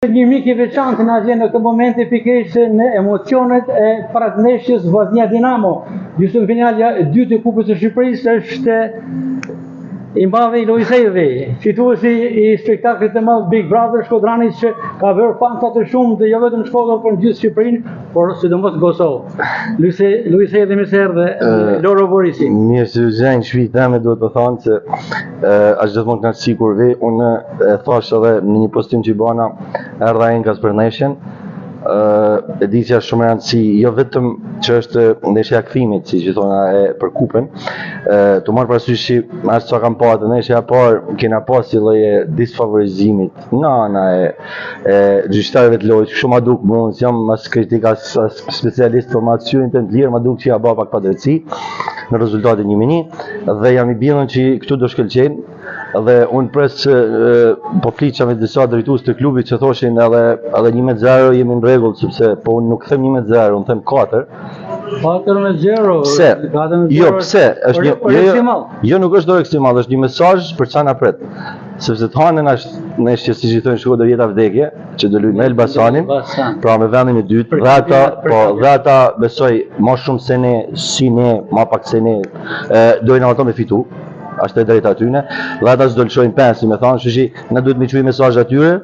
Një mik I veçantë na vjen në këtë moment pikërisht në emocionet e pratneshjes Vllaznia Dinamo. Gjysmë finalja e dytë e Kupës së Shqipërisë është I mbavi Lojzevi, fituesi I spektaklit të madh Big Brother Shkodrani që ka vërë fansa të shumtë jo vetëm Shkodër por në gjithë Shqipërinë, por sidomos në Kosovë. Lojzevi mirë se erdhe, Loro Borisi. Mirë se u zgjen shpijtë teme, duhet të thonë se është gjithmonë kënaqësi kur vi. Unë e thash edhe në një postim që I bana, erdha Enkas për neshjen. Edisja shumë rëndësi, jo vetëm që është ndeshja kthimit, si që thona për kupën, të marrë parasysh që ashtë që kam pa të ndeshja parë, kena pas si lloje disfavorizimit nga ana e gjyqtarëve të lojës, shumë ma duk më, jam as kritik as specialist formacionin të lirë, ma duk që ja ba pak pa drejtësi në rezultatin 1-1, dhe jam I bindur që këtu do shkëlqejnë. Dhe unë pres që po fliqa me disa drejtues të klubit që thoshin edhe 1-0 jemi në rregull, sepse po unë nuk them 1-0, unë them 4. 4-0. Pse? Jo, pse? Jo, nuk është dorë ekstremal, është një mesazh për çana pret. Sepse të hanën është neshje si që thonë Shkodër jeta vdekje, që do luajë me Elbasanin, pra me vendin e dytë, dhe ata besoj ma shumë se ne, si ne, ma pak se ne, dojnë ato me fitu. Ashtë e drejt atyne, dhe ata s'do lëshojnë pensi me thanë, shëshi, ne duhet me quj mesazh atyre,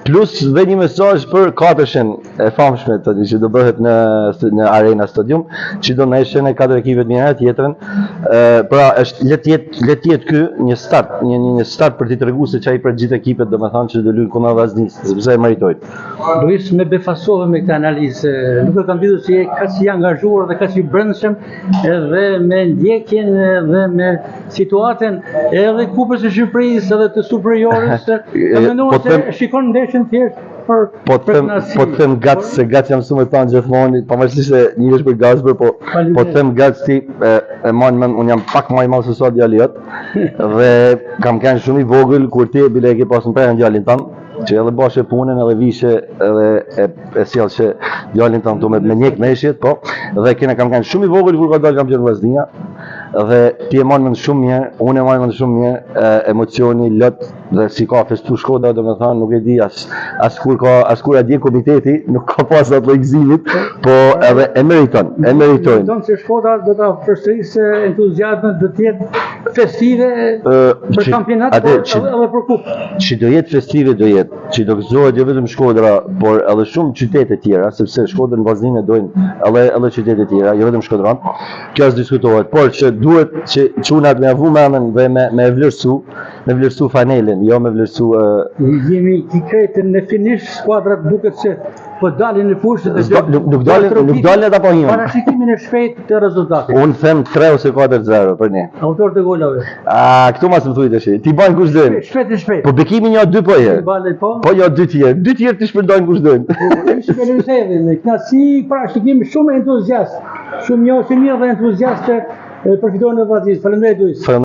plus dhe një mesazh për katërshen e famshme të që do bëhet në Arena Stadium, që do neshjen e 4 ekipet mirë tjetrën, pra është let jetë ky një start për t'i tregu se çai për gjithë ekipet do me thanë që do luajnë kundër Vllaznisë, sepse e meritojnë. Luis, me befasove me këtë analizë, nuk e kam vidur si kaq I angazhuar dhe kaq I brendshëm edhe me ndjekjen dhe me situatën edhe Kupës së Shqipërisë edhe të superiorës, e menduar se shikon ndeshjen thjesht për kënaqësi. Po të them gac se gac jam mësuar të thënë gjithmonë, pavarësisht se një është për gazbër, po të them gac ti e mand unë jam pak më I madh se sa djali jot dhe kam qenë shumë I vogël kur ti bile ke pasur për djalin tan, që edhe bashkë punën edhe vishe edhe e sjellshë djalin tan me njëk meshjet, po, dhe kam qenë shumë I vogël kur ka dalë kampion Vllaznia. Dhe ti e marrë shumë mirë, unë e marrë shumë mirë, emocioni, lot, dhe si ka festu Shkodra, do me thënë, nuk e di, as kur a dje komiteti, nuk ka pas atë gëzimit, po edhe e meriton, e meritojnë. Meriton se Shkodra do ta përsërisë entuziazmin do të jetë festive për kampionat, por edhe për kupë. Që do jetë festive do jetë, që do gëzohet jo vetëm Shkodra, por edhe shumë qytete tjera, sepse Shkodrën Vllazninë dojnë edhe qytete tjera, jo vetëm Shkodran. Kjo diskutohet, por që duhet që çunat me avu mendën dhe me vlerësu fanelin, jo me vlerësu jemi konkret në finish skuadrat duket se po dalin në fushë dhe nuk dalin ata po hinë. Parashikimin e shpejt të rezultatit. Unë them 3 ose 4-0 për ne. Autor të golave. Këtu mas më thuj tash. Ti bën kush dën. Shpejt. Po bekimin jo 2 po herë. Po jo 2 tjerë. 2 tjerë ti shpërndajnë kush dën. Ishte Lojzevi, kënaqësi, parashikim shumë entuziast. Shumë mirë dhe entuziastë përfituar në Vllaznisë. Faleminderit Luis.